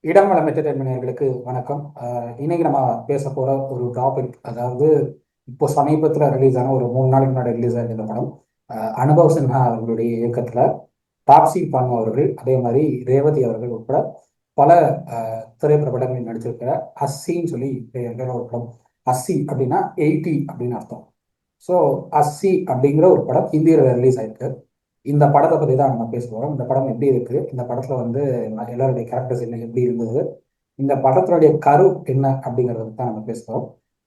இடமலம் என்டர்டைன்மெண்ட்களுக்கு வணக்கம். இன்னைக்கு நம்ம பேச போற ஒரு டாபிக், அதாவது இப்போ சமீபத்தில் ரிலீஸ் ஆன ஒரு 3 நாளைக்கு முன்னாடி ரிலீஸ் ஆன இந்த படம். அனுபவ் சின்ஹா அவர்களுடைய இயக்கத்துல டாப்ஸி பன்னு அவர்கள், அதே மாதிரி ரேவதி அவர்கள் உட்பட பல திரைப்பட படங்களில் நடிச்சிருக்கிற அஸ்ஸின்னு சொல்லி பெயர் ஒரு படம். அஸ்ஸி அப்படின்னா 80 அப்படின்னு அர்த்தம். ஸோ அஸ்ஸி அப்படிங்கிற ஒரு படம் ஹிந்தியில் ரிலீஸ் ஆயிருக்கு. இந்த படத்தை பற்றி தான் நம்ம பேச போகிறோம். இந்த படம் எப்படி இருக்கு, இந்த படத்துல வந்து எல்லாருடைய கேரக்டர்ஸ் என்ன, எப்படி இருந்தது, இந்த படத்தினுடைய கரு என்ன அப்படிங்கிறத பத்தி தான் நம்ம பேச போகிறோம்.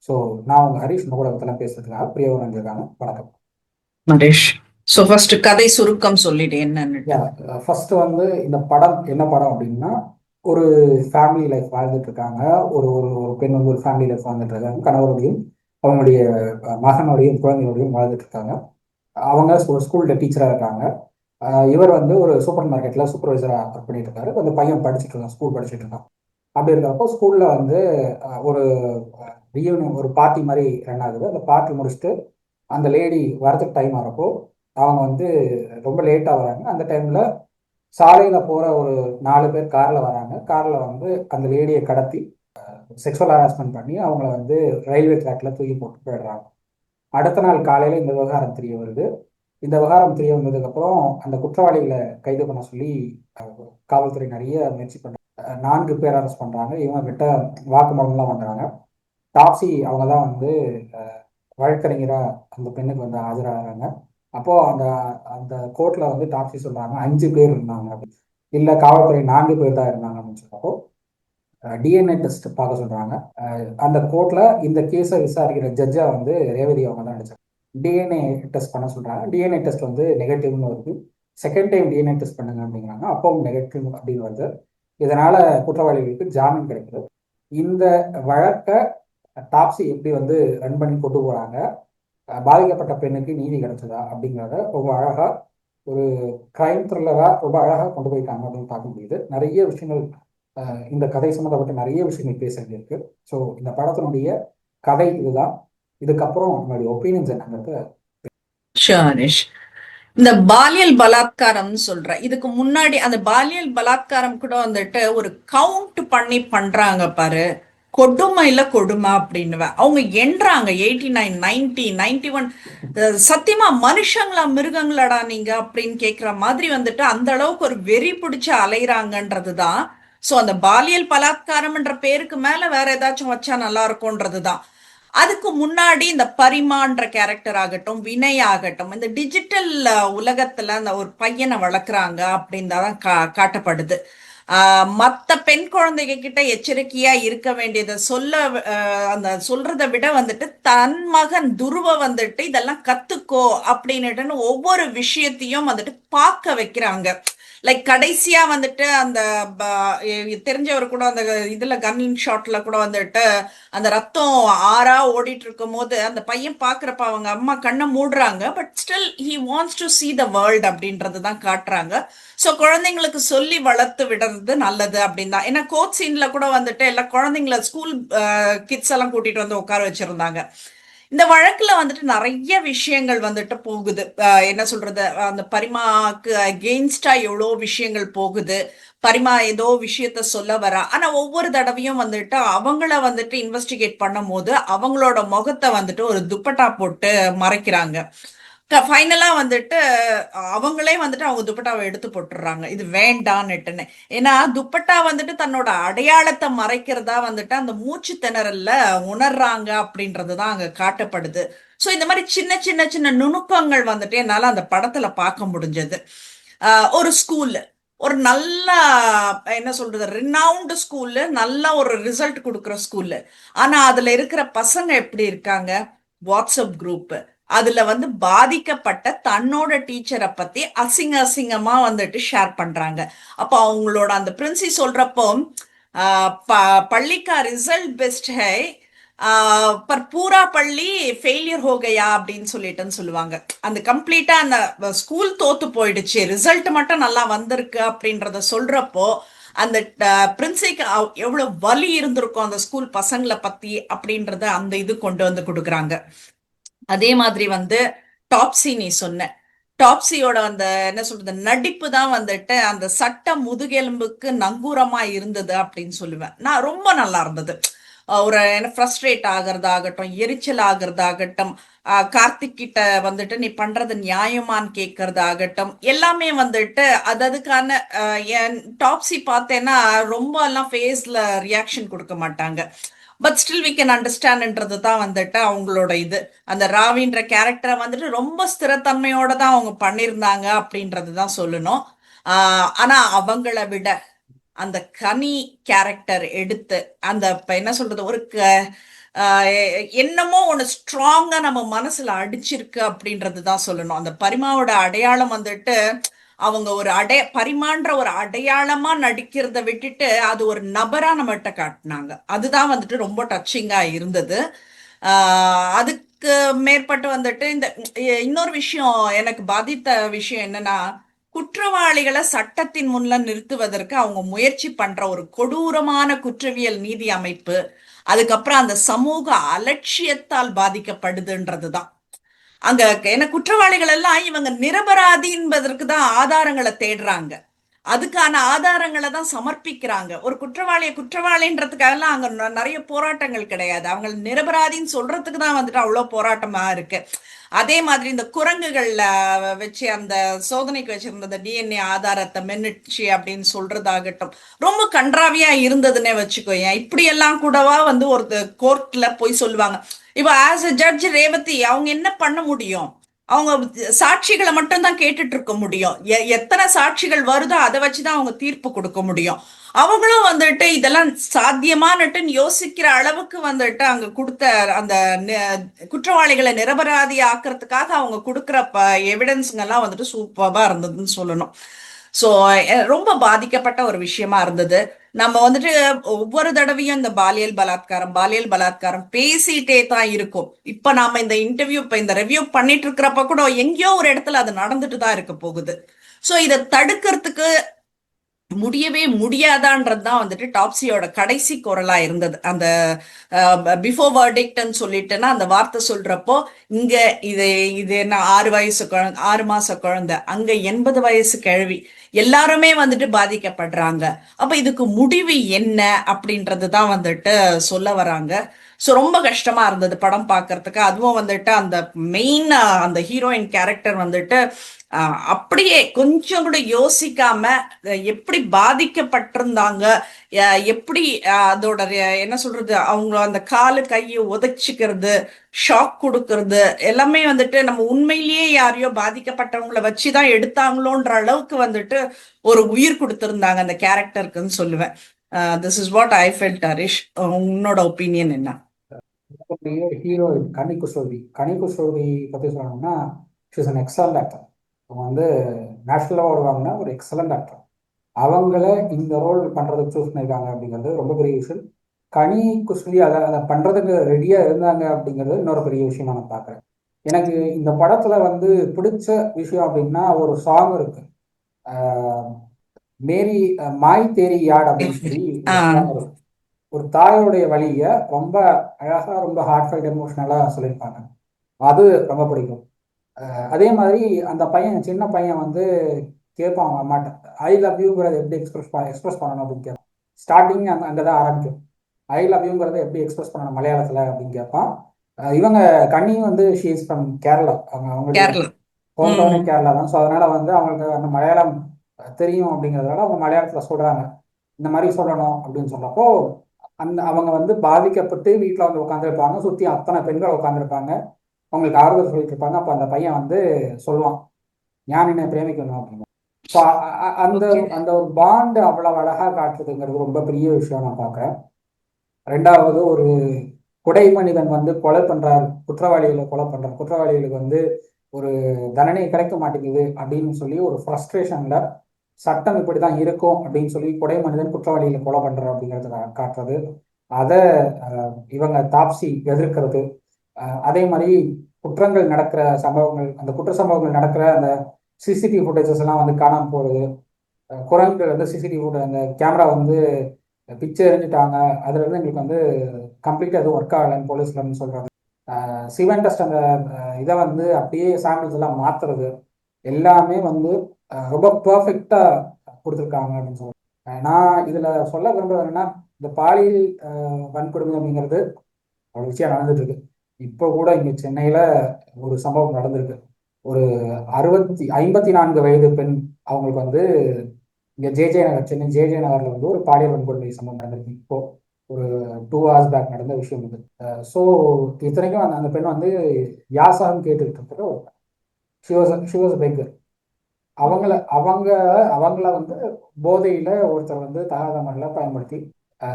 ஸோ நான் உங்க ஹரிஷ் உங்க கூட பத்திலாம் பேசுறதுக்காக பிரியவன் வந்திருக்காங்க. வணக்கம் நரேஷ். சோ ஃபர்ஸ்ட் கதை சுருக்கம் சொல்லிட்டு என்னன்னுட்டு. ஃபர்ஸ்ட் வந்து இந்த படம் என்ன படம் அப்படின்னா, ஒரு ஃபேமிலி லைஃப் வாழ்ந்துட்டு இருக்காங்க. ஒரு ஒரு ஒரு பெண் வந்து ஒரு ஃபேமிலி லைஃப் வாழ்ந்துட்டு இருக்காங்க. கணவருடையும் அவங்களுடைய மகனோடையும் குழந்தையோடையும் வாழ்ந்துட்டு இருக்காங்க. அவங்க ஒரு ஸ்கூல்ல டீச்சராக இருக்காங்க. இவர் வந்து ஒரு சூப்பர் மார்க்கெட்டில் சூப்பர்வைசராக ஒர்க் பண்ணிட்டு இருக்காரு. அந்த பையன் படிச்சுட்டு இருக்கான், ஸ்கூல் படிச்சுட்டு இருக்கான். அப்படி இருக்கிறப்போ ஸ்கூலில் வந்து ஒரு ரீயூனியன், ஒரு பார்ட்டி மாதிரி ரன் ஆகுது. அந்த பார்ட்டி முடிச்சுட்டு அந்த லேடி வரதுக்கு டைம் ஆகிறப்போ அவங்க வந்து ரொம்ப லேட்டாக வராங்க. அந்த டைமில் சாலையில் போகிற ஒரு 4 பேர் காரில் வராங்க. காரில் வந்து அந்த லேடியை கடத்தி செக்ஷுவல் ஹராஸ்மெண்ட் பண்ணி அவங்கள வந்து ரயில்வே ட்ராக்ல தூக்கி போட்டு போயிடுறாங்க. அடுத்த நாள் காலையில் இந்த விவகாரம் தெரிய வருது. இந்த விவகாரம் தெரிய வந்ததுக்கப்புறம் அந்த குற்றவாளிகளை கைது பண்ண சொல்லி காவல்துறை நிறைய முயற்சி பண்ணாங்க. 4 பேர் அரெஸ்ட் பண்ணுறாங்க. இவங்க கிட்ட வாக்குமூலம்லாம் வாங்குறாங்க. டாப்ஸி அவங்க தான் வந்து வழக்கறிஞராக அந்த பெண்ணுக்கு வந்து ஆஜராகிறாங்க. அப்போது அந்த அந்த கோர்ட்டில் வந்து டாப்ஸி சொல்கிறாங்க 5 பேர் இருந்தாங்க அப்படின்னு. இல்லை, காவல்துறை 4 பேர் தான் இருந்தாங்க அப்படின்னு சொல்கிறப்போ டிஎன்ஏ டெஸ்ட் பார்க்க சொல்கிறாங்க. அந்த கோர்ட்டில் இந்த கேஸை விசாரிக்கிற ஜட்ஜா வந்து ரேவதி அவங்க தான் அடிச்சாங்க. டிஎன்ஏ டெஸ்ட் பண்ண சொல்கிறாங்க. டிஎன்ஏ டெஸ்ட் வந்து நெகட்டிவ்னு வருது. செகண்ட் டைம் டிஎன்ஏ டெஸ்ட் பண்ணுங்க அப்படிங்கிறாங்க. அப்பவும் நெகட்டிவ் அப்படின்னு வருது. இதனால குற்றவாளிகளுக்கு ஜாமீன் கிடைக்குது. இந்த வழக்கை டாப்ஸி எப்படி வந்து ரன் பண்ணி கொண்டு போகிறாங்க, பாதிக்கப்பட்ட பெண்ணுக்கு நீதி கிடைச்சதா அப்படிங்கிறத ரொம்ப அழகாக ஒரு கிரைம் த்ரில்லராக ரொம்ப அழகாக கொண்டு போயிருக்காங்க அப்படின்னு பார்க்க முடியுது. நிறைய விஷயங்கள், இந்த கதை சம்மந்தப்பட்ட நிறைய விஷயங்கள் பேச வேண்டியிருக்கு. ஸோ இந்த படத்தினுடைய கதை இதுதான். இதுக்கப்புறம் நம்மளுடைய ஒப்பீனியன்ஸ் என்னங்கிறது. ஷானிஷ், இந்த பாலியல் பலாத்காரம் சொல்ற இதுக்கு முன்னாடி அந்த பாலியல் பலாத்காரம் கூட வந்துட்டு ஒரு கவுண்ட் பண்ணி பண்றாங்க பாரு. கொடுமையில கொடுமை அப்படின்னு அவங்க எண்றாங்க. 89, 90, 91. சத்தியமா மனுஷங்களா மிருகங்களடா நீங்க அப்படின்னு கேக்குற மாதிரி வந்துட்டு அந்த அளவுக்கு ஒரு வெறி பிடிச்சு அலைறாங்கன்றதுதான். சோ அந்த பாலியல் பலாத்காரம்ன்ற பேருக்கு மேல வேற ஏதாச்சும் வச்சா நல்லா இருக்கும்ன்றதுதான். அதுக்கு முன்னாடி இந்த பரிமான்ற கேரக்டர் ஆகட்டும், வினய் ஆகட்டும், இந்த டிஜிட்டல் உலகத்துல அந்த ஒரு பையனை வளர்க்குறாங்க அப்படின்னு தான் காட்டப்படுது. மத்த பெண் குழந்தைங்க கிட்ட எச்சரிக்கையா இருக்க வேண்டியதை அந்த சொல்றதை விட வந்துட்டு தன் மகன் துருவ வந்துட்டு இதெல்லாம் கத்துக்கோ அப்படின்னுட்டு ஒவ்வொரு விஷயத்தையும் வந்துட்டு பார்க்க வைக்கிறாங்க. லைக் கடைசியா வந்துட்டு அந்த தெரிஞ்சவர் கூட அந்த இதுல கன் ஷாட்ல கூட வந்துட்டு அந்த ரத்தம் ஆறா ஓடிட்டு இருக்கும் போது அந்த பையன் பாக்குறப்ப அவங்க அம்மா கண்ணை மூடுறாங்க. But still he wants to see the world அப்படின்றது தான் காட்டுறாங்க. ஸோ குழந்தைங்களுக்கு சொல்லி வளர்த்து விடுறது நல்லது அப்படின்னு தான். ஏன்னா கோச் சீன்ல கூட வந்துட்டு எல்லா குழந்தைங்கள ஸ்கூல் கிட்ஸ் எல்லாம் கூட்டிட்டு வந்து உட்கார வச்சிருந்தாங்க. இந்த வழக்குல வந்துட்டு நிறைய விஷயங்கள் வந்துட்டு போகுது. என்ன சொல்றது, அந்த பரிமாக்கு அகெயின்ஸ்டா எவ்வளோ விஷயங்கள் போகுது. பரிமா ஏதோ விஷயத்த சொல்ல வரா. ஆனா ஒவ்வொரு தடவையும் வந்துட்டு அவங்கள வந்துட்டு இன்வெஸ்டிகேட் பண்ணும் போது அவங்களோட முகத்தை வந்துட்டு ஒரு துப்பட்டா போட்டு மறைக்கிறாங்க. ஃபைனலா வந்துட்டு அவங்களே வந்துட்டு அவங்க துப்பட்டாவை எடுத்து போட்டுடுறாங்க, இது வேண்டான்னுட்டுன்னு. ஏன்னா துப்பட்டா வந்துட்டு தன்னோட அடையாளத்தை மறைக்கிறதா வந்துட்டு அந்த மூச்சு திணறல்ல உணர்றாங்க அப்படின்றதுதான் அங்க காட்டப்படுது. சோ இந்த மாதிரி சின்ன சின்ன சின்ன நுணுக்கங்கள் வந்துட்டு என்னால அந்த படத்துல பார்க்க முடிஞ்சது. ஒரு ஸ்கூல்ல ஒரு நல்ல என்ன சொல்றது ரினவுண்ட் ஸ்கூல்ல நல்ல ஒரு ரிசல்ட் கொடுக்குற ஸ்கூல்ல, ஆனா அதுல இருக்கிற பசங்க எப்படி இருக்காங்க, வாட்ஸ்அப் குரூப் அதுல வந்து பாதிக்கப்பட்ட தன்னோட டீச்சரை பத்தி அசிங்க அசிங்கமா வந்துட்டு ஷேர் பண்றாங்க. அப்ப அவங்களோட அந்த பிரின்சி சொல்றப்போ பள்ளி கா ரிசல்ட் பெஸ்ட் ஹை, பர் பூரா பள்ளி ஃபெயிலியர் ஹோ கயா அப்படின்னு சொல்லிட்டுன்னு சொல்லுவாங்க. அந்த கம்ப்ளீட்டா அந்த ஸ்கூல் தோத்து போயிடுச்சு, ரிசல்ட் மட்டும் நல்லா வந்திருக்கு அப்படின்றத சொல்றப்போ அந்த பிரின்சிக்கு எவ்வளவு வலி இருந்திருக்கும் அந்த ஸ்கூல் பசங்களை பத்தி அப்படின்றத அந்த இது கொண்டு வந்து கொடுக்குறாங்க. அதே மாதிரி வந்து டாப்ஸி நீ சொன்ன டாப்ஸியோட அந்த என்ன சொல்றது நடிப்பு தான் வந்துட்டு அந்த சட்ட முதுகெலும்புக்கு நங்கூரமா இருந்தது அப்படின்னு சொல்லுவேன். நான் ரொம்ப நல்லா இருந்தது. ஒரு என்ன ஃப்ரஸ்ட்ரேட் ஆகிறதாகட்டும், எரிச்சல் ஆகிறதாகட்டும், கார்த்திக் கிட்ட வந்துட்டு நீ பண்றது நியாயமான்னு கேட்கறதாகட்டும், எல்லாமே வந்துட்டு அதுக்கான என் டாப்ஸி பார்த்தேன்னா ரொம்ப எல்லாம் ஃபேஸ்ல ரியாக்ஷன் கொடுக்க மாட்டாங்க. பட் ஸ்டில் வி கேன் அண்டர்ஸ்டாண்ட்ன்றது தான் வந்துட்டு அவங்களோட இது. அந்த ராவின்ற கேரக்டரை வந்துட்டு ரொம்ப ஸ்திரத்தன்மையோட தான் அவங்க பண்ணியிருந்தாங்க அப்படின்றது தான் சொல்லணும். ஆனா அவங்கள விட அந்த கனி கேரக்டர் எடுத்து அந்த என்ன சொல்றது ஒரு என்னமோ ஒண்ணு ஸ்ட்ராங்கா நம்ம மனசுல அடிச்சிருக்கு அப்படின்றது தான் சொல்லணும். அந்த பரிமாவோட அடையாளம் வந்துட்டு அவங்க ஒரு பரிமான்ற ஒரு அடையாளமா நடிக்கிறத விட்டுட்டு அது ஒரு நபரா நம்மகிட்ட காட்டினாங்க. அதுதான் வந்துட்டு ரொம்ப டச்சிங்கா இருந்தது. அதுக்கு மேற்பட்டு வந்துட்டு இந்த இன்னொரு விஷயம் எனக்கு பாதித்த விஷயம் என்னன்னா, குற்றவாளிகளை சட்டத்தின் முன்ல நிறுத்துவதற்கு அவங்க முயற்சி பண்ற ஒரு கொடூரமான குற்றவியல் நீதி அமைப்பு, அதுக்கப்புறம் அந்த சமூக அலட்சியத்தால் பாதிக்கப்படுதுன்றதுதான். அங்க என்ன குற்றவாளிகள் எல்லாம் இவங்க நிரபராதி என்பதற்கு தான் ஆதாரங்களை தேடுறாங்க, அதுக்கான ஆதாரங்களை தான் சமர்ப்பிக்கிறாங்க. ஒரு குற்றவாளியை குற்றவாளின்றதுக்காகலாம் அங்க நிறைய போராட்டங்கள் கிடையாது, அவங்க நிரபராதின்னு சொல்றதுக்கு தான் வந்துட்டு அவ்வளவு போராட்டமா இருக்கு. அதே மாதிரி இந்த குரங்குகள்ல வச்சு அந்த சோதனைக்கு வச்சிருந்த டிஎன்ஏ ஆதாரத்தை மென்னுச்சு அப்படின்னு சொல்றதாகட்டும் ரொம்ப கன்றாவியா இருந்ததுன்னே வச்சுக்கோயேன். இப்படி எல்லாம் கூடவா வந்து ஒரு கோர்ட்ல போய் சொல்லுவாங்க. இப்ப ஆஸ் அ ஜட்ஜ் ரேவதி அவங்க என்ன பண்ண முடியும்? அவங்க சாட்சிகளை மட்டும் தான் கேட்டுட்டு இருக்க முடியும். எத்தனை சாட்சிகள் வருதோ அதை வச்சுதான் அவங்க தீர்ப்பு கொடுக்க முடியும். அவங்களும் வந்துட்டு இதெல்லாம் சாத்தியமானுட்டு யோசிக்கிற அளவுக்கு வந்துட்டு அங்க கொடுத்த அந்த குற்றவாளிகளை நிரபராதி ஆக்குறதுக்காக அவங்க கொடுக்குற எவிடன்ஸுங்கெல்லாம் வந்துட்டு சூப்பரா இருந்ததுன்னு சொல்லணும். ஸோ ரொம்ப பாதிக்கப்பட்ட ஒரு விஷயமா இருந்தது. நம்ம வந்துட்டு ஒவ்வொரு தடவையும் இந்த பாலியல் பலாத்காரம் பேசிட்டே தான் இருக்கும். இப்ப நாம இந்த இன்டர்வியூ இப்ப இந்த ரிவ்யூ பண்ணிட்டு இருக்கிறப்ப கூட எங்கேயோ ஒரு இடத்துல அது நடந்துட்டு தான் இருக்க போகுது. ஸோ இதை தடுக்கிறதுக்கு முடியவே முடியாதான்றது தான் வந்துட்டு டாப்ஸியோட கடைசி குரலா இருந்தது. அந்த பிஃபோர் வர்டிக்ட்னு சொல்லிட்டுன்னா அந்த வார்த்தை சொல்றப்போ இங்க இது இது என்ன 6 வயசு குழந்தை, 6 மாச குழந்தை, அங்க 80 வயசு கிழவி, எல்லாருமே வந்துட்டு பாதிக்கப்படுறாங்க. அப்ப இதுக்கு முடிவு என்ன அப்படின்றது தான் வந்துட்டு சொல்ல வராங்க. ஸோ ரொம்ப கஷ்டமா இருந்தது படம் பார்க்கறதுக்கு. அதுவும் வந்துட்டு அந்த மெயின் அந்த ஹீரோயின் கேரக்டர் வந்துட்டு அப்படியே கொஞ்சம் கூட யோசிக்காம எப்படி பாதிக்கப்பட்டிருந்தாங்க, எப்படி அதோட என்ன சொல்றது அவங்க அந்த காலு கையை உதைச்சிக்கிறது, ஷாக் கொடுக்கறது எல்லாமே வந்துட்டு நம்ம உண்மையிலேயே யாரையோ பாதிக்கப்பட்டவங்கள வச்சுதான் எடுத்தாங்களோன்ற அளவுக்கு வந்துட்டு ஒரு உயிர் கொடுத்திருந்தாங்க அந்த கேரக்டருக்குன்னு சொல்லுவேன். This is what I felt. Harish, உன்னோட ஒப்பீனியன் என்ன? ஹீரோயின் கனி குசோதி பத்தி சொல்லணும்னா ஷீஸ் அன் எக்ஸலண்ட் ஆக்டர். அவங்க வந்து நேஷனல் அவார்டு வாங்கின ஒரு எக்ஸலண்ட் ஆக்டர். அவங்கள இந்த ரோல் பண்றதுக்கு சூஸ் பண்ணியிருக்காங்க அப்படிங்கிறது ரொம்ப பெரிய விஷயம். கனி குஸ்லி அதை பண்றதுக்கு ரெடியா இருந்தாங்க அப்படிங்கிறது இன்னொரு பெரிய விஷயம் நான் பார்க்குறேன். எனக்கு இந்த படத்துல வந்து பிடிச்ச விஷயம் அப்படின்னா ஒரு சாங் இருக்கு, மேரி மாய் தேரி யாட் அப்படின்னு சொல்லி ஒரு சாங் இருக்கு. ஒரு தாயோடைய வழியை ரொம்ப அழகா ரொம்ப ஹார்ட் ஃபைட் எமோஷனலா சொல்லியிருப்பாங்க. அது ரொம்ப பிடிக்கும். அதே மாதிரி அந்த பையன் சின்ன பையன் வந்து கேட்பான் அவங்க அம்மாட்ட, ஐ லவ் யூங்கிறத எப்படி எக்ஸ்பிரஸ் பண்ணணும் அப்படின்னு கேட்பான். ஸ்டார்டிங் அங்கதான் ஆரம்பிக்கும். ஐ லவ் யூங்கிறத எப்படி எக்ஸ்பிரஸ் பண்ணணும் மலையாளத்துல அப்படின்னு கேட்பான். இவங்க கண்ணியும் வந்து ஷீஸ் ஃப்ரம் கேரளா, அவங்களுடைய ஹோம் டவுனே கேரளா தான். ஸோ அதனால வந்து அவங்களுக்கு அந்த மலையாளம் தெரியும் அப்படிங்கிறதுனால அவங்க மலையாளத்துல சொல்றாங்க. இந்த மாதிரி சொல்லணும் அப்படின்னு சொன்னப்போ அவங்க வந்து பாதிக்கப்பட்டு வீட்டில் வந்து உட்காந்துருப்பாங்க, சுற்றி அத்தனை பெண்கள் உட்காந்துருப்பாங்க, அவங்களுக்கு ஆறுதல் சொல்லிட்டு இருப்பாங்க. அப்போ அந்த பையன் வந்து சொல்லுவான், ஞான் என்னை பிரேமிக்கணும் அப்படின்னு. ஸோ அந்த அந்த ஒரு பாண்டு அவ்வளவு அழகா காட்டுறதுங்கிறது ரொம்ப பெரிய விஷயம் நான் பார்க்குறேன். ரெண்டாவது, ஒரு குடை மனிதன் வந்து கொலை பண்றாரு, குற்றவாளிகளுக்கு வந்து ஒரு தண்டனை கிடைக்க மாட்டேங்குது அப்படின்னு சொல்லி ஒரு ஃப்ரஸ்ட்ரேஷன்ல சட்டம் இப்படிதான் இருக்கும் அப்படின்னு சொல்லி கொடை மனிதன் குற்றவாளிகளை கொலை பண்ற அப்படிங்கிறத காட்டுறது. அதை இவங்க தாப்சி எதிர்க்கிறது. அதே மாதிரி குற்றங்கள் நடக்கிற சம்பவங்கள், அந்த குற்ற சம்பவங்கள் நடக்கிற அந்த சிசிடிவி ஃபுட்டேஜஸ் எல்லாம் வந்து காணாம போகுது. குரங்கு வந்து சிசிடிவி அந்த கேமரா வந்து பிக்சர் எறிஞ்சிட்டாங்க, அதுல இருந்து எங்களுக்கு வந்து கம்ப்ளீட்டா எதுவும் ஒர்க் ஆகலைன்னு போலீஸ்லன்னு சொல்றாங்க. சிவன் டெஸ்ட் அந்த இதை வந்து அப்படியே சாம்பிள்ஸ் எல்லாம் மாத்துறது. எல்லாமே வந்து ரொம்ப பர்ஃபெக்டா கொடுத்துருக்காங்க அப்படின்னு சொல்லுவேன். நான் இதுல சொல்ல விரும்புறது என்னன்னா, இந்த பாலியல் வன்கொடுமை அப்படிங்கிறது ஒரு விஷயம் நடந்துட்டு இருக்கு. இப்போ கூட இங்க சென்னையில ஒரு சம்பவம் நடந்திருக்கு. ஒரு 54 வயது பெண், அவங்களுக்கு வந்து இங்க ஜேஜே நகர், சென்னை ஜேஜே நகர்ல வந்து ஒரு பாலியல் வன்கொடுமை சம்பவம் நடந்திருக்கு. இப்போ ஒரு 2 hours பேக் நடந்த விஷயம் இது. ஸோ இத்தனைக்கும் அந்த அந்த பெண் வந்து யாசாகம் கேட்டுக்கிட்டு இருக்கிற ஒரு ஷி வாஸ் பெக்கர். அவங்கள வந்து போதையில ஒருத்தர் வந்து தகாத முறையில் பயன்படுத்தி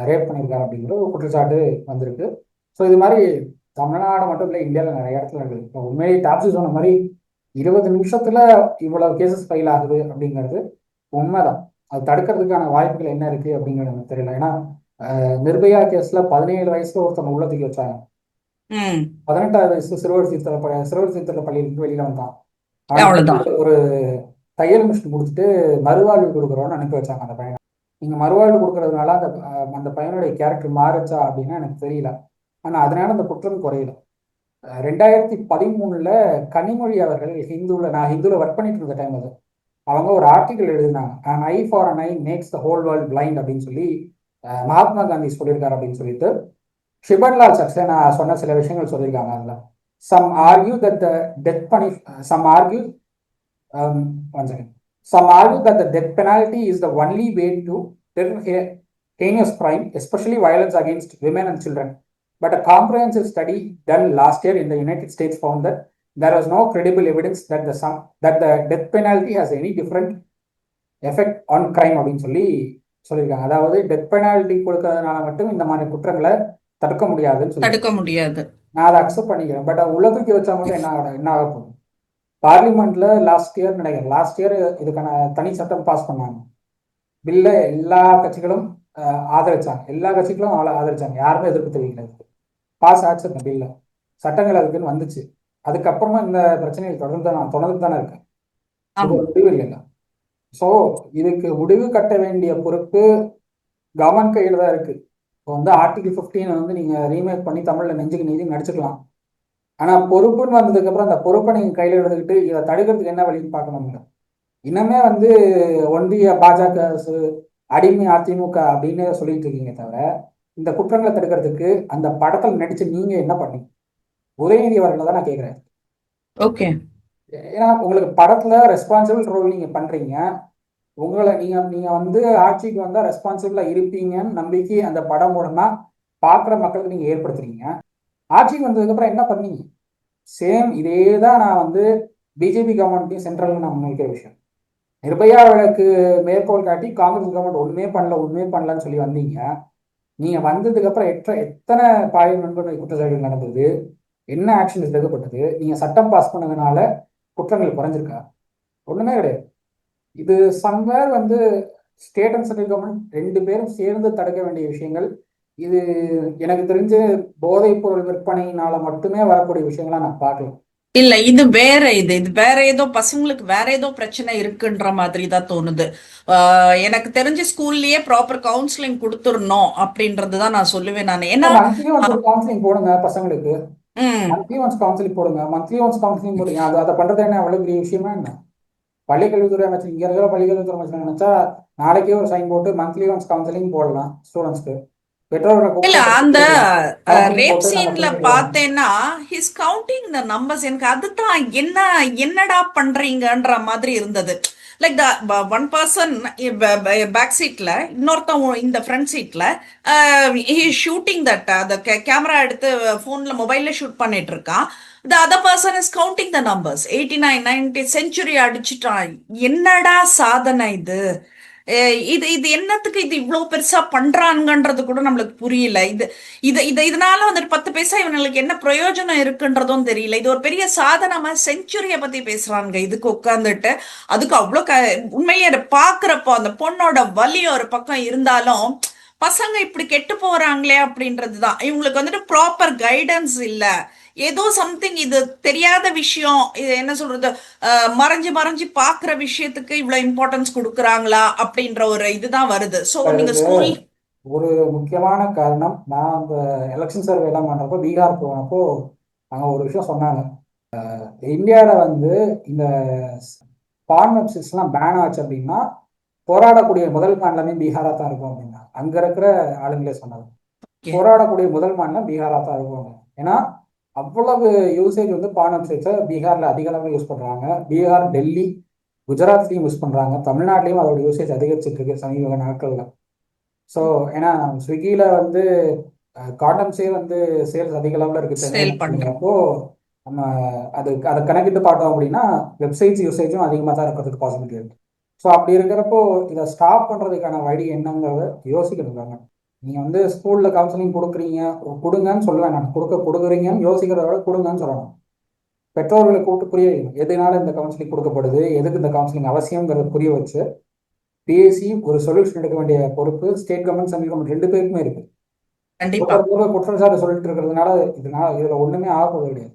ரேப் பண்ணியிருக்காரு அப்படிங்கிற ஒரு குற்றச்சாட்டு வந்திருக்கு. ஸோ இது மாதிரி தமிழ்நாடு மட்டும் இல்லை, இந்தியாவில் நிறைய இடத்துல இருக்குது. இப்போ உண்மையிலேயே டாப்ஸி சொன்ன மாதிரி 20 நிமிஷத்துல இவ்வளவு கேசஸ் ஃபைல் ஆகுது அப்படிங்கிறது உண்மைதான். அது தடுக்கிறதுக்கான வாய்ப்புகள் என்ன இருக்கு அப்படிங்கிறது எனக்கு தெரியல. ஏன்னா நிர்பயா கேஸ்ல 17 வயசுல ஒருத்தவங்க உள்ள தூக்கி வச்சாங்க. 18வது வயசு சிறுவர் சீர்திருத்த பள்ளியிலிருந்து வெளியில வந்தான். அவ்வளவுதான். அவனுக்கு ஒரு தையல் மிஷின் கொடுத்துட்டு மறுவாழ்வு கொடுக்குறோன்னு அனுப்பி வச்சாங்க அந்த பையனை. நீங்க மறுவாழ்வு கொடுக்கறதுனால அந்த பையனுடைய கேரக்டர் மாறுச்சா அப்படின்னா எனக்கு தெரியல. ஆனா அதனால அந்த குற்றம் குறையல. 2013 கனிமொழி அவர்கள் நான் ஹிந்துல ஒர்க் பண்ணிட்டு இருந்த டைம் அது, அவங்க ஒரு ஆர்டிகல் எழுதினாங்க. an eye for an eye makes the whole world blind அப்படின்னு சொல்லி மகாத்மா காந்தி சொல்லியிருக்காரு அப்படின்னு சொல்லிட்டு ஷிபன்லால் சக்சேனா சொன்ன சில விஷயங்கள் சொல்லியிருக்காங்க. அதுல some argue that the death punish some argue one second. Some argue that the death penalty is the only way to deter heinous crime, especially violence against women and children. But a comprehensive study done last year in the United States found that there was no credible evidence that the death penalty has any different effect on crime அப்படின்னு சொல்லியிருக்காங்க. அதாவது death penalty கொடுக்கறதுனால மட்டும் இந்த மாதிரி குற்றங்களை தடுக்க முடியாதுன்னு சொல்லி தடுக்க முடியாது. நான் அதை அக்செப்ட் பண்ணிக்கிறேன். பட் உள்ள தூக்கி வச்சா மட்டும் என்ன ஆக போகுது? பார்லிமெண்ட்ல லாஸ்ட் இயர் இதுக்கான தனி சட்டம் பாஸ் பண்ணாங்க. பில்ல எல்லா கட்சிகளும் ஆதரிச்சாங்க. எல்லா கட்சிகளும் ஆதரிச்சாங்க. யாருமே எதிர்ப்பு தெரிவிக்கல. பாஸ் ஆச்சு அந்த பில்ல. சட்டங்கள் அதுக்குன்னு வந்துச்சு. அதுக்கப்புறமா இந்த பிரச்சனைகள் தொடர்ந்து தானே இருக்கு. இது ஒரு முடிவு இல்லைங்க. ஸோ இதுக்கு முடிவு கட்ட வேண்டிய பொறுப்பு கவர்மெண்ட் கையில தான் இருக்கு. இப்போ வந்து ஆர்டிகல் 15 வந்து நீங்க ரீமேக் பண்ணி தமிழ்ல நெஞ்சுக்கு நீதி நடிச்சுக்கலாம். ஆனா பொறுப்புன்னு வந்ததுக்கு அப்புறம் அந்த பொறுப்பை நீங்க கையில எடுத்துக்கிட்டு இதை தடுக்கிறதுக்கு என்ன வழின்னு பார்க்கணும்ல. இன்னமே வந்து ஒன்றிய பாஜக அடிமை அதிமுக அப்படின்னு சொல்லிட்டு இருக்கீங்க தவிர, இந்த குற்றங்களை தடுக்கிறதுக்கு அந்த படத்தில் நடிச்சு நீங்க என்ன பண்ணீங்க? உதயநிதி அவர்களை தான் நான் கேட்கிறேன். ஓகே, ஏன்னா உங்களுக்கு படத்துல ரெஸ்பான்சிபிள் ரோல் நீங்க பண்றீங்க. உங்களை நீங்க வந்து ஆட்சிக்கு வந்தா ரெஸ்பான்சிபிளா இருப்பீங்கன்னு நம்பிக்கை அந்த படம் மூலமா பாக்குற மக்களுக்கு நீங்க ஏற்படுத்துறீங்க. ஆட்சிக்கு வந்ததுக்கு அப்புறம் என்ன பண்ணீங்க? சேம் இதே தான் நான் வந்து பிஜேபி கவர்மெண்ட்டையும் சென்ட்ரல் நான் முன்வைக்கிற விஷயம். நிர்பயா வழக்கு மேற்கோள் காட்டி காங்கிரஸ் கவர்மெண்ட் ஒண்ணுமே பண்ணலன்னு சொல்லி வந்தீங்க. நீங்க வந்ததுக்கு அப்புறம் எத்தனை பாலியல் வன்கொடுமை குற்றச்சாட்டுகள் நடந்தது? என்ன ஆக்ஷன் எடுக்கப்பட்டது? நீங்க சட்டம் பாஸ் பண்ணதுனால குற்றங்கள் குறைஞ்சிருக்கா? ஒண்ணுமே கிடையாது. இது சம்வேர் வந்து ஸ்டேட் அண்ட் சென்ட்ரல் கவர்மெண்ட் 2 பேரும் சேர்ந்து தடுக்க வேண்டிய விஷயங்கள். இது எனக்கு தெரிஞ்சு போதைப் பொருள் விற்பனையினால மட்டுமே வரக்கூடிய விஷயங்களா நான் பார்க்கலாம். இல்ல, இது வேற. இது வேற ஏதோ பசங்களுக்கு வேற ஏதோ பிரச்சனை இருக்குன்ற மாதிரி தான் தோணுது. எனக்கு தெரிஞ்ச ஸ்கூல்லயே ப்ராப்பர் கவுன்சிலிங் கொடுத்துடணும் அப்படின்றதுதான் நான் சொல்லுவேன். நான் ஏன்னா மந்த்லி ஒன்ஸ் ஒரு கவுன்சிலிங் போடுங்க பசங்களுக்கு. மந்த்லி ஒன்ஸ் கவுன்சிலிங் போடுங்க. அதை பண்றது என்ன அவ்வளவு பெரிய விஷயமா என்ன? பள்ளிக்கல்வித்துறை அமைச்சர், இங்க இருக்கிற பள்ளிக்கல்வித்துறை அமைச்சர் நினைச்சா நாளைக்கே ஒரு சைன் போட்டு மந்த்லி ஒன்ஸ் கவுன்சிலிங் போடலாம் ஸ்டூடெண்ட்ஸ்க்கு. இல்ல, அந்த ரேப் போட்டு சீன்ல பாத்தேன்னா ஹிஸ் கவுண்டிங் த நம்பர்ஸ். எனக்கு அதுதான் என்னடா பண்றீங்கன்ற மாதிரி இருந்தது. Like the one person back சீட்ல, இன்னொருத்தவங்க இந்த ஃப்ரண்ட் சீட்ல ஷூட்டிங் தட் அந்த கேமரா எடுத்து போன்ல மொபைல்ல ஷூட் பண்ணிட்டு இருக்கான். The other person is counting the numbers. 89 90 century அடிச்சுட்டான். என்னடா சாதனை இது? இது இது என்னத்துக்கு இது இவ்வளவு பெருசா பண்றாங்கன்றது கூட நம்மளுக்கு புரியல. இது இது இது இதனால வந்துட்டு 10 பைசா இவங்களுக்கு என்ன பிரயோஜனம் இருக்குன்றதும் தெரியல. இது ஒரு பெரிய சாதனமா செஞ்சுரிய பத்தி பேசுறாங்க இதுக்கு உட்கார்ந்துட்டு. அதுக்கு அவ்வளவு உண்மையிலேயே அதை பாக்குறப்போ அந்த பொண்ணோட வலி ஒரு பக்கம் இருந்தாலும் பசங்க இப்படி கெட்டு போறாங்களே அப்படின்றதுதான். இவங்களுக்கு வந்துட்டு ப்ராப்பர் கைடன்ஸ் இல்ல. ஏதோ சம்திங் இது தெரியாத விஷயம், இது என்ன சொல்றது, மறைஞ்சு மறைஞ்சு பாக்குற விஷயத்துக்கு இவ்வளவு இம்பார்ட்டன்ஸ் கொடுக்குறாங்களா அப்படின்ற ஒரு இதுதான் வருது. சோ நீங்க ஸ்கூல் ஒரு முக்கியமான காரணம், நான் அந்த எலெக்ஷன் சர்வே எல்லாம் பண்றப்போ பீகார் போனப்போ அங்க ஒரு விஷயம் சொன்னாங்க. இந்தியாவில வந்து இந்த பான் வெப்சைட்ஸ்லாம் பேன் ஆச்சு அப்படின்னா போராடக்கூடிய முதல் மாநிலமே பீகாரா தான் இருக்கும் அப்படின்னா அங்க இருக்கிற ஆளுங்களே சொன்னாங்க. போராடக்கூடிய முதல் மாநிலம் பீகாரா தான் இருக்கும். ஏன்னா அவ்வளவு யூசேஜ் வந்து பான் வெப்சைட்ஸை பீகார்ல அதிக அளவில் யூஸ் பண்றாங்க. பீகார், டெல்லி, குஜராத்லையும் யூஸ் பண்றாங்க. தமிழ்நாட்டிலையும் அதோட யூசேஜ் அதிகரிச்சுட்டு இருக்கு சமீப நாட்கள்ல. ஸோ ஏன்னா ஸ்விக்கியில வந்து காண்டம்ஸே வந்து சேல்ஸ் அதிக அளவில் இருக்கு சென்னையில் சேல் பண்றோம். அப்படிங்கிறப்போ நம்ம அதை கணக்கிட்டு பார்த்தோம் அப்படின்னா வெப்சைட்ஸ் யூசேஜும் அதிகமாக தான் இருக்கிறதுக்கு பாசிபிலிட்டி இருக்கு. ஸோ அப்படி இருக்கிறப்போ இதை ஸ்டாப் பண்றதுக்கான வழி என்னங்கிறத யோசிக்கிறாங்க. நீங்க வந்து ஸ்கூல்ல கவுன்சிலிங் கொடுங்கன்னு சொல்லுவேன். நான் கொடுக்குறீங்கன்னு யோசிக்கிறத விட கொடுங்கன்னு சொல்லணும். பெற்றோர்களை கூப்பிட்டு புரிய வைக்கணும். எதனால இந்த கவுன்சிலிங் கொடுக்கப்படுது, எதுக்கு இந்த கவுன்சிலிங் அவசியங்கிறத புரிய வச்சு பேசி ஒரு சொல்யூஷன் எடுக்க வேண்டிய பொறுப்பு ஸ்டேட் கவர்மெண்ட், சென்ட்ரல் கவர்மெண்ட் ரெண்டு பேருக்குமே இருக்கு. கண்டிப்பா குற்றச்சாட்டு சொல்லிட்டு இருக்கிறதுனால இதுல ஒண்ணுமே ஆகப்போது கிடையாது.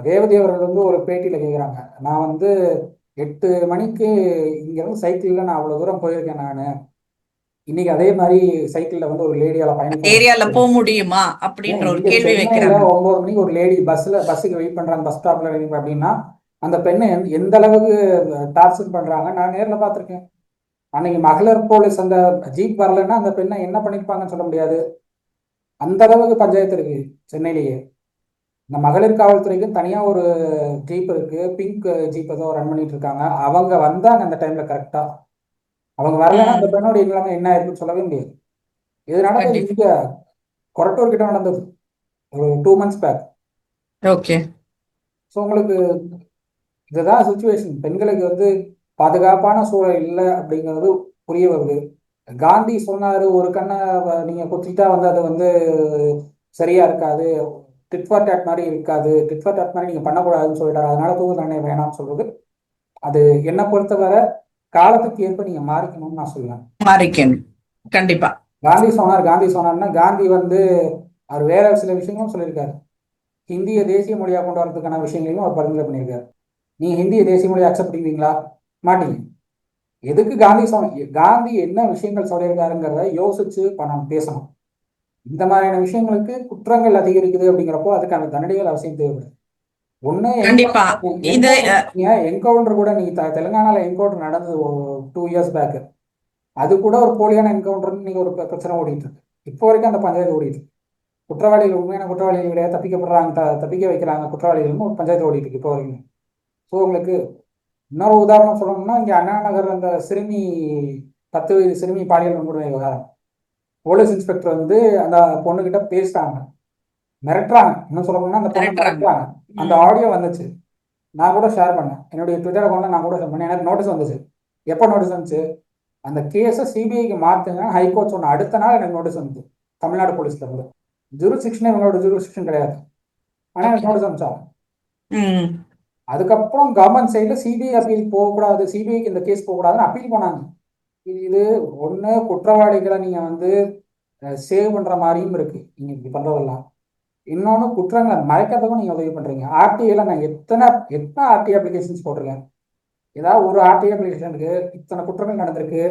ரேவதி அவர்கள் வந்து ஒரு பேட்டியில கேட்குறாங்க, நான் வந்து 8 மணிக்கு இங்கிருந்து சைக்கிள்ல நான் அவ்வளவு தூரம் போயிருக்கேன். நான் இன்னைக்கு அதே மாதிரி சைக்கிள்ல வந்து ஒரு லேடியால பயணிக்க ஏரியால முடியும். போக முடியுமா அப்படின்ற ஒரு இங்க கேள்வி சென்னையில வைக்கிறாங்க. 9 மணிக்கு ஒரு லேடி பஸ்ஸுக்கு வெயிட் பண்றாங்க, பஸ் ஸ்டாப்ல வெயிட் அப்படின்னா அந்த பெண்ணை எந்த அளவுக்கு டார்ச்சர் பண்றாங்க நான் நேர்ல பார்த்திருக்கேன். அன்னைக்கு மகளிர் போலீஸ் அந்த ஜீப் வரலன்னா அந்த பெண்ணை என்ன பண்ணிருப்பாங்கன்னு சொல்ல முடியாது. அந்த அளவுக்கு பஞ்சாயத்து இருக்கு சென்னையிலேயே. இந்த மகளிர் காவல்துறைக்கு தனியா ஒரு ஜீப் இருக்கு, பிங்க் ஜீப் ஏதோ ரன் பண்ணிட்டு இருக்காங்க. அவங்க வந்தாங்க அந்த டைம்ல கரெக்டா. அவங்க வரலைன்னா அந்த பெண்ணோட நிலைமை என்ன இருக்குன்னு சொல்லவே முடியாது. இது நடந்தது கண்டிப்பா. இங்க கொரட்டூர் கிட்ட நடந்தது ஒரு 2 months பேக். ஓகே. ஸோ உங்களுக்கு இதுதான் சுச்சுவேஷன். பெண்களுக்கு வந்து பாதுகாப்பான சூழல் இல்லை அப்படிங்கிறது புரிய வருது. காந்தி சொன்னாரு, ஒரு கண்ணை நீங்க குத்திட்டா வந்து அது வந்து சரியா இருக்காது, டிட் ஃபார் டேட் மாதிரி இருக்காது, டிட் ஃபார் டேட் மாதிரி நீங்க பண்ணக்கூடாதுன்னு சொல்லிட்டாரு. அதனால தூக்கு தண்டனை வேணாம்னு சொல்றது அது என்னை பொறுத்தவரை காலத்துக்கு ஏற்ப நீங்க மாறிக்கணும்னு நான் சொல்லுவேன். மாறிக்கணும். கண்டிப்பா. காந்தி சொன்னார்னா காந்தி வந்து அவர் வேற சில விஷயங்களும் சொல்லியிருக்காரு. ஹிந்தியை தேசிய மொழியா கொண்டு வரதுக்கான விஷயங்களையும் அவர் பரிந்துரை பண்ணியிருக்காரு. நீங்க ஹிந்தியை தேசிய மொழியை அக்செப்ட் பண்ணுவீங்களா? மாட்டீங்க. எதுக்கு காந்தி என்ன விஷயங்கள் சொல்லியிருக்காருங்கிறத யோசிச்சு பேசணும். இந்த மாதிரியான விஷயங்களுக்கு குற்றங்கள் அதிகரிக்குது அப்படிங்கிறப்போ அதுக்கான தண்டனைகள் அவசியம் தேவைப்படுது. ஒண்ணு கண்டிப்பா. இது என்கவுண்டர் கூட நீங்க தெலுங்கானால என்கவுண்டர் நடந்தது 2 years பேக். அது கூட ஒரு போலியான என்கவுண்டர்னு நீங்க ஒரு பிரச்சனை ஓடிட்டு இருக்கு. இப்போ வரைக்கும் அந்த பஞ்சாயத்து ஓடிட்டு இருக்கு. குற்றவாளிகள் உண்மையான குற்றவாளிகள் கிடையாது, தப்பிக்கப்படுறாங்க, தப்பிக்க வைக்கிறாங்க குற்றவாளிகள்னு ஒரு பஞ்சாயத்து ஓடிட்டு இருக்கு இப்போ வரைக்கும். ஸோ உங்களுக்கு இன்னொரு உதாரணம் சொல்லணும்னா இங்க அண்ணா நகர் அந்த 10 வயது சிறுமி பாலியல் வன்கொடுமை விவகாரம். போலீஸ் இன்ஸ்பெக்டர் வந்து அந்த பொண்ணுகிட்ட பேசிட்டாங்க, மிரட்டுறாங்க. இன்னும் சொல்லணும்னா அந்த பொண்ணை மிரட்டுறாங்க. மிரட்டுறாங்க. அந்த ஆடியோ வந்துச்சு. நான் கூட ஷேர் பண்ணேன் என்னுடைய ட்விட்டர் அக்கௌண்ட்ல. நான் கூட ஷேர் பண்ணேன். எனக்கு நோட்டீஸ் வந்துச்சு. எப்போ நோட்டீஸ் வந்துச்சு? அந்த கேஸை சிபிஐக்கு மாத்துங்க ஹைகோர்ட் சொன்ன அடுத்த நாள் எனக்கு நோட்டீஸ் வந்துச்சு தமிழ்நாடு போலீஸ்ல இருந்து. ஜூரிஸ்டிக்ஷனே இவங்களோட ஜூரிஸ்டிக்ஷன் கிடையாது, ஆனா எனக்கு நோட்டீஸ் வந்துச்சா. அதுக்கப்புறம் கவர்மெண்ட் சைட்ல சிபிஐ அப்பீல் போகக்கூடாது, சிபிஐக்கு இந்த கேஸ் போகக்கூடாதுன்னு அப்பீல் போனாங்க. இது ஒண்ணு குற்றவாளிகளை நீங்க வந்து சேவ் பண்ற மாதிரியும் இருக்கு நீங்க இப்படி பண்றதெல்லாம். இன்னொன்னு குற்றங்களை மறைக்கிறதுக்கும் நீங்க உதவி பண்றீங்க. ஆர்டிஐல நான் எத்தனை எத்தனை ஆர்டிஐ அப்ளிகேஷன்ஸ் போட்டிருக்கேன். ஏதாவது ஒரு ஆர்டிஐ அப்ளிகேஷனுக்கு இத்தனை குற்றங்கள் நடந்திருக்கு,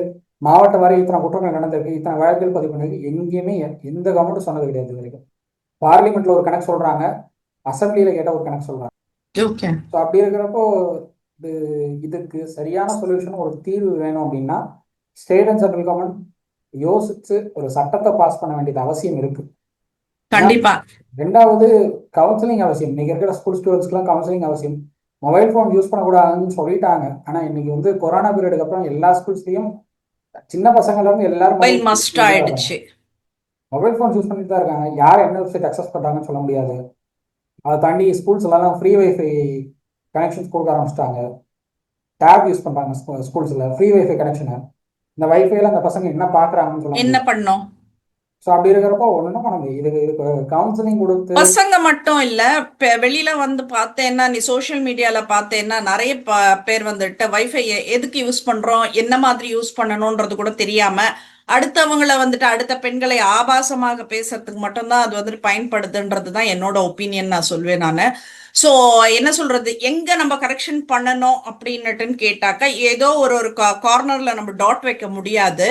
மாவட்ட வாரி இத்தனை குற்றங்கள் நடந்திருக்கு, இத்தனை வழக்குகள் பதிவு பண்ணிருக்கு, எங்கேயுமே எந்த கவர்மெண்ட்டும் சொன்னது கிடையாது இது வரைக்கும். பார்லிமெண்ட்ல ஒரு கணக்கு சொல்றாங்க, அசம்பிளியில கேட்ட ஒரு கணக்கு சொல்றாங்க. ஸோ அப்படி இருக்கிறப்போ இதுக்கு சரியான சொல்யூஷன், ஒரு தீர்வு வேணும் அப்படின்னா ஸ்டேட் அண்ட் சென்ட்ரல் கவர்மெண்ட் யோசிச்சு ஒரு சட்டத்தை பாஸ் பண்ண வேண்டியது அவசியம் இருக்கு. கண்டிப்பா. ரெண்டாவது கவுன்சிலிங் அவசியம். இன்னைக்கு இருக்கிற ஸ்கூல் ஸ்டூடெண்ட்ஸ்க்குலாம் கவுன்சிலிங் அவசியம். மொபைல் ஃபோன் யூஸ் பண்ணக்கூடாதுன்னு சொல்லிட்டாங்க. ஆனா இன்னைக்கு வந்து கொரோனா பீரியடுக்கு அப்புறம் எல்லா ஸ்கூல்ஸ்லயும் சின்ன பசங்கள்ல இருந்து எல்லாரும் மொபைல் மஸ்ட் ஆயிடுச்சு. மொபைல் ஃபோன் யூஸ் பண்ணிட்டு தான் இருக்காங்க. யார் என்ன வெப்சைட் அக்சஸ் பண்றாங்கன்னு சொல்ல முடியாது. அதை தாண்டி ஸ்கூல்ஸ் எல்லாம் ஃப்ரீ வைஃபை கனெக்ஷன்ஸ் கொடுக்க ஆரம்பிச்சிட்டாங்க. டேப் யூஸ் பண்றாங்க ஸ்கூல்ஸ்ல, ஃப்ரீ வைஃபை கனெக்ஷனு. இந்த வைஃபைல அந்த பசங்க என்ன பாக்குறாங்கன்னு சொல்ல என்ன முடியாது. பண்ணோம்? ஸோ அப்படி இருக்கிறப்போ ஒன்றும் பண்ண முடியும். இதுக்கு கவுன்சிலிங் கொடுத்து பசங்க மட்டும் இல்ல, வெளியில வந்து பார்த்தேன்னா, நீ சோஷியல் மீடியால பார்த்தேன்னா நிறைய பேர் வந்துட்டு வைஃபை எதுக்கு யூஸ் பண்றோம், என்ன மாதிரி யூஸ் பண்ணணும்ன்றது கூட தெரியாம அடுத்தவங்களை வந்துட்டு அடுத்த பெண்களை ஆபாசமாக பேசுறதுக்கு மட்டும்தான் அது வந்துட்டு பயன்படுதுன்றது தான் என்னோட ஒப்பீனியன் நான் சொல்வேன் நான். ஸோ என்ன சொல்றது, எங்க நம்ம கரெக்ஷன் பண்ணணும் அப்படின்னுட்டுன்னு கேட்டாக்கா ஏதோ ஒரு கார்னர்ல நம்ம டாட் வைக்க முடியாது.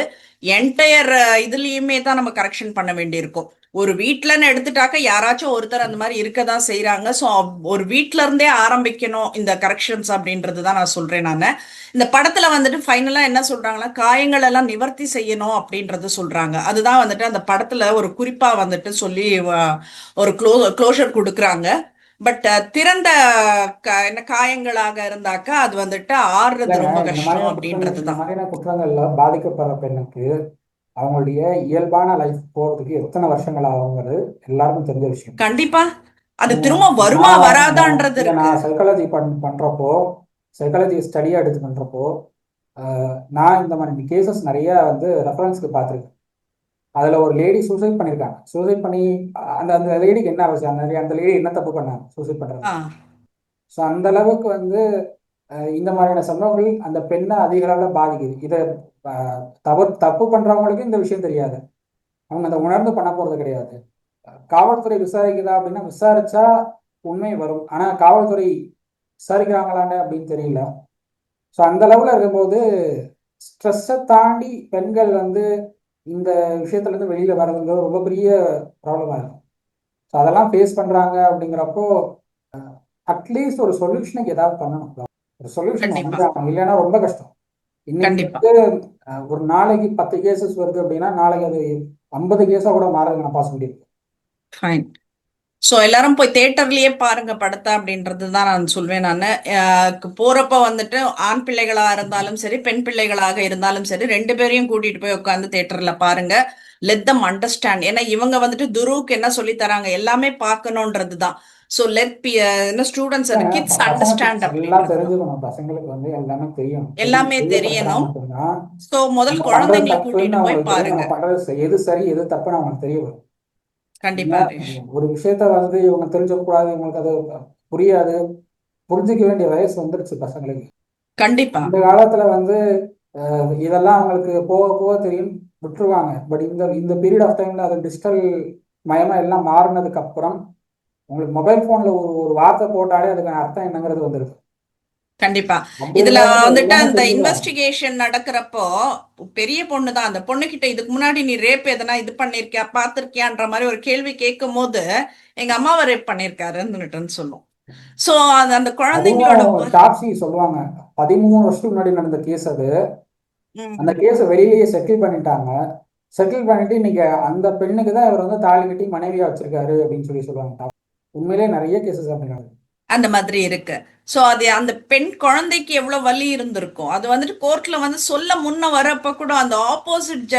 என்டையர் இதுலயுமே தான் நம்ம கரெக்ஷன் பண்ண வேண்டியிருக்கும். ஒரு வீட்லன்னு எடுத்துட்டாக்க யாராச்சும் ஒருத்தர் அந்த மாதிரி இருக்கதான் செய்யறாங்க. ஸோ ஒரு வீட்ல இருந்தே ஆரம்பிக்கணும் இந்த கரெக்ஷன்ஸ் அப்படின்றது தான் நான் சொல்றேன். நான் இந்த படத்துல வந்துட்டு ஃபைனலா என்ன சொல்றாங்கன்னா, காயங்கள் எல்லாம் நிவர்த்தி செய்யணும் அப்படின்றது சொல்றாங்க. அதுதான் வந்துட்டு அந்த படத்துல ஒரு குறிப்பா வந்துட்டு சொல்லி ஒரு க்ளோஷர் கொடுக்குறாங்க. பட் திறந்த என்ன காயங்களாக இருந்தாக்கா அது வந்துட்டு ஆறுறது இல்லைங்க, ரொம்ப இந்த கஷ்டம் மாதிரியான குற்றங்கள் அப்படின்றது இந்த தான். மாதிரியான குற்றங்கள்ல பாதிக்கப்படுற பெண்ணுக்கு அவங்களுடைய இயல்பான லைஃப் போறதுக்கு எத்தனை வருஷங்கள் ஆகுங்கிறது எல்லாருக்கும் தெரிஞ்ச விஷயம். கண்டிப்பா அது நீங்க திரும்ப வருமா நான் நான் வராதான்றது இல்ல இருக்கு. நான் சைக்காலஜி பண்றப்போ, சைக்காலஜி ஸ்டடியா எடுத்து பண்றப்போ, நான் இந்த மாதிரி கேசஸ் நிறைய வந்து ரெஃபரன்ஸ்க்கு பார்த்துருக்கேன். அதுல ஒரு லேடி சூசைட் பண்ணியிருக்காங்க. சூசைட் பண்ணி அந்த அந்த லேடிக்கு என்ன அவசியம், அந்த லேடி என்ன தப்பு பண்ணாங்க சூசைட் பண்றது? ஆ ஸோ அந்த அளவுக்கு வந்து இந்த மாதிரியான சம்பவங்கள் அந்த பெண்ணை அதிக அளவில் பாதிக்குது. இதை தப்பு பண்றவங்களுக்கு இந்த விஷயம் தெரியாது, அவங்க அந்த உணர்ந்து பண்ண போறது கிடையாது. காவல்துறை விசாரிக்குதா அப்படின்னா விசாரிச்சா உண்மை வரும், ஆனா காவல்துறை விசாரிக்கிறாங்களான்னு அப்படின்னு தெரியல. ஸோ அந்த அளவுல இருக்கும்போது ஸ்ட்ரெஸ்ஸை தாண்டி பெண்கள் வந்து இந்த விஷயத்துல இருந்து வெளியில வர்றதுங்கிறது ரொம்ப பெரிய ப்ராப்ளமா இருக்கும். ஸோ அதெல்லாம் ஃபேஸ் பண்றாங்க அப்படிங்கிறப்போ அட்லீஸ்ட் ஒரு சொல்யூஷனுக்கு ஏதாவது பண்ணணும். ஒரு சொல்யூஷன் கண்டிப்பா வந்து இல்லைன்னா ரொம்ப கஷ்டம். இன்னைக்கு கண்டிப்பா வந்து ஒரு நாளைக்கு 10 கேசஸ் வருது அப்படின்னா நாளைக்கு அது 50 கேஸா கூட மாறதுக்கான பாசிபிலிட்டி இருக்கு. ஃபைன். ஸோ எல்லாரும் போய் தேட்டர்லயே பாருங்க படத்தை அப்படின்றது தான் நான் சொல்வேன். நான் போறப்ப வந்துட்டு ஆண் பிள்ளைகளா இருந்தாலும் சரி, பெண் பிள்ளைகளாக இருந்தாலும் சரி, ரெண்டு பேரையும் கூட்டிட்டு போய் உட்காந்து தேட்டர்ல பாருங்க. Let them understand. ஏன்னா இவங்க வந்துட்டு துருவுக்கு என்ன சொல்லி தராங்க எல்லாமே பார்க்கணுன்றது தான். ஸோ என்ன ஸ்டூடெண்ட்ஸ் கிட்ஸ் பசங்களுக்கு அண்டர்ஸ்டாண்ட் எல்லாம் அப்படின்றது தான். தெரிஞ்சுக்கணும், பசங்களுக்கு வந்து எல்லாமே தெரியணும், எல்லாமே தெரியப்படுத்தினா தெரியணும். மட்டும்தான் ஸோ முதல் நம்ம பண்றது குழந்தைங்களை தப்புன்னு கூட்டிட்டு போய் அவங்களுக்கு தெரியும், பாருங்க. நம்ம பண்றது எது சரி எது தப்புன்னு அவங்களுக்கு தெரிய வரும். கண்டிப்பா ஏன்னா ஹரிஷ். ஒரு விஷயத்த வந்து இவங்க தெரிஞ்சுக்கூடாது, இவங்களுக்கு அது புரியாது, புரிஞ்சுக்க வேண்டிய வயசு வந்துருச்சு பசங்களுக்கு. கண்டிப்பா இந்த காலத்துல வந்து இதெல்லாம் அவங்களுக்கு போக போக தெரியும், விட்டுருவாங்க. பட் இந்த இந்த பீரியட் ஆஃப் டைம்ல அது டிஜிட்டல் மயமா எல்லாம் மாறினதுக்கு அப்புறம் உங்களுக்கு மொபைல் போன்ல ஒரு ஒரு வார்த்தை போட்டாலே அதுக்கான அர்த்தம் என்னங்கிறது வந்துருது. கண்டிப்பா. அப்படி இதுல இருக்கிறப்ப வந்துட்டு எல்லாமே அந்த தெரிஞ்சுக்கிறாங்க. இன்வெஸ்டிகேஷன் நடக்கிறப்போ பெரிய பொண்ணு தான் அந்த பொண்ணு கிட்ட இதுக்கு முன்னாடி நீ ரேப் எதனா இது பண்ணிருக்கியா பாத்திருக்கியான்ற மாதிரி ஒரு கேள்வி கேட்கும் போது எங்க அம்மாவை ரேப் பண்ணிருக்காருன்னு சொல்லும். சோ அது அந்த குழந்தைங்களோட அதுவும் டாப்ஸி சொல்லுவாங்க, 13 வருஷத்துக்கு முன்னாடி நடந்த கேஸ் அது. அந்த ம், கேஸை வெளியிலேயே செட்டில் பண்ணிட்டாங்க. செட்டில் பண்ணிட்டு இன்னைக்கு அந்த பெண்ணுக்கு தான் இவர் வந்து தாலி கட்டி மனைவியா வச்சிருக்காரு அப்படின்னு சொல்லுவாங்க. உண்மையிலேயே நிறைய கேசஸ் அப்படி நடக்குது. அந்த மாதிரி இருக்கு. சோ அது அந்த பெண் குழந்தைக்கு எவ்வளவு வலி இருந்திருக்கும். அது வந்துட்டு கோர்ட்ல வந்து சொல்ல முன்ன வரப்ப கூட அந்த ஆப்போசிட்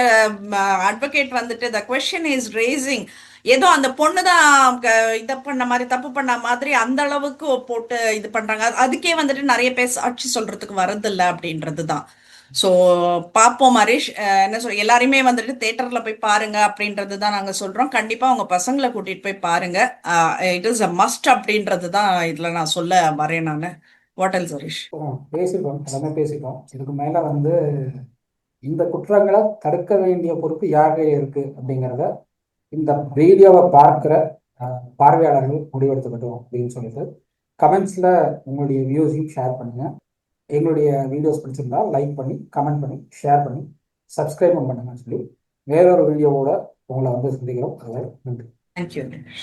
அட்வொகேட் வந்துட்டு த கொஸ்டின் இஸ் ரேசிங், ஏதோ அந்த பொண்ணு தான் இதை பண்ண மாதிரி தப்பு பண்ண மாதிரி அந்த அளவுக்கு போட்டு இது பண்றாங்க. அதுக்கே வந்துட்டு நிறைய பேர் சாட்சி சொல்றதுக்கு வரதில்லை அப்படின்றது தான். ஸோ பார்ப்போம் ஹரிஷ். என்ன சொல் எல்லாருமே வந்துட்டு தேட்டர்ல போய் பாருங்க அப்படின்றது தான் நாங்க சொல்றோம். கண்டிப்பா உங்க பசங்களை கூட்டிட்டு போய் பாருங்க. இட் இஸ் அ மஸ்ட் அப்படின்றது தான் இதுல நான் சொல்ல வரேன் நான். What else Harish? பேசிட்டோம், எல்லாமே பேசிட்டோம். இதுக்கு மேல வந்து இந்த குற்றங்களை தடுக்க வேண்டிய பொறுப்பு யார் கையில் இருக்கு அப்படிங்கிறத இந்த வீடியோவை பார்க்குற பார்வையாளர்கள் முடிவெடுத்துக்கட்டும் அப்படின்னு சொல்லிட்டு கமெண்ட்ஸ்ல உங்களுடைய வியூஸையும் ஷேர் பண்ணுங்க. எங்களுடைய வீடியோஸ் பிடிச்சிருந்தா லைக் பண்ணி கமெண்ட் பண்ணி ஷேர் பண்ணி சப்ஸ்கிரைப் பண்ணுங்கன்னு சொல்லி வேறொரு வீடியோவோட உங்களை வந்து சந்திக்கிறோம். அதுவரை நன்றி. தேங்க்யூ.